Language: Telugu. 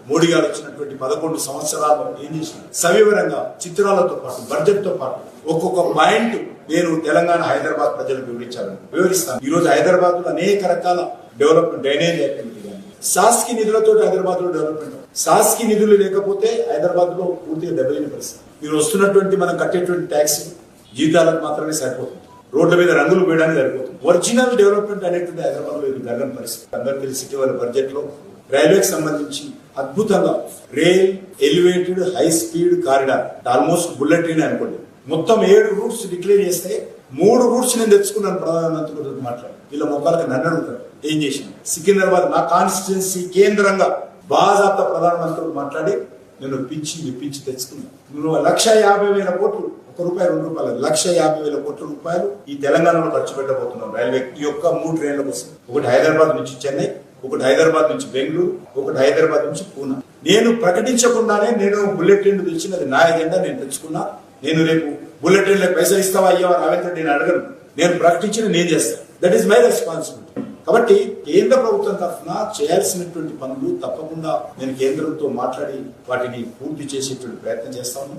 మోడీ గారు వచ్చినటువంటి 11 సంవత్సరాలు ఏం చేసినారు సవివరంగా చిత్రాలతో పాటు బడ్జెట్ తో పాటు ఒక్కొక్క పాయింట్ నేను తెలంగాణ హైదరాబాద్ ప్రజలకు వివరిస్తాను. ఈ రోజు హైదరాబాద్ లో అనేక రకాల డెవలప్మెంట్ డ్రైనేజ్ యాక్టివిటీ కానీ శాస్కి నిధులతో హైదరాబాద్ లో డెవలప్మెంట్. శాస్కి నిధులు లేకపోతే హైదరాబాద్ లో పూర్తిగా దెబ్బతిన పరిస్థితి. మీరు వస్తున్నటువంటి మనం కట్టేటువంటి ట్యాక్స్ జీతాలకు మాత్రమే సరిపోతుంది, రోడ్ల మీద రంగులు వేయడానికి సరిపోతుంది. ఒరిజినల్ డెవలప్మెంట్ అనేటువంటి హైదరాబాద్ లో జరగని పరిస్థితి. అందరూ తెలిసి ఇటీవల బడ్జెట్ లో రైల్వేకి సంబంధించి అద్భుతంగా rail elevated high speed corridor almost bullet train అనుకోండి, మొత్తం 7 రూట్స్ డిక్లేర్ చేస్తే 3 రూట్స్ నేను తెచ్చుకున్నాను ప్రధానమంత్రితో మాట్లాడి. వీళ్ళ మొక్కలకు నన్ను అడుగుతారు ఏం చేసిన. సికింద్రాబాద్ నా కాన్స్టిట్యున్సీ కేంద్రంగా బాజాప్తా ప్రధానమంత్రితో మాట్లాడి నేను ఇప్పించి తెచ్చుకున్నాను. నువ్వు 1,50,000 కోట్లు, ₹1 2 1,50,000 కోట్ల రూపాయలు ఈ తెలంగాణలో ఖర్చు పెట్టబోతున్నాం రైల్వే ఈ యొక్క 3 ట్రైన్ల కోసం. ఒకటి హైదరాబాద్ నుంచి చెన్నై, ఒకటి హైదరాబాద్ నుంచి బెంగళూరు, ఒకటి హైదరాబాద్ నుంచి పూనా. నేను ప్రకటించకుండానే నేను బుల్లెట్ ట్రైన్ తెచ్చినది నా ఎజెండా, నేను తెచ్చుకున్నా. నేను రేపు బుల్లెట్ ట్రైన్ పైసలు ఇస్తావా అయ్యావా రావేంద్ర నేను అడగను. నేను ప్రకటించిన నేను చేస్తాను. That is my responsibility. కాబట్టి కేంద్ర ప్రభుత్వం తరఫున చేయాల్సినటువంటి పనులు తప్పకుండా నేను కేంద్రంతో మాట్లాడి వాటిని పూర్తి చేసేటువంటి ప్రయత్నం చేస్తాను.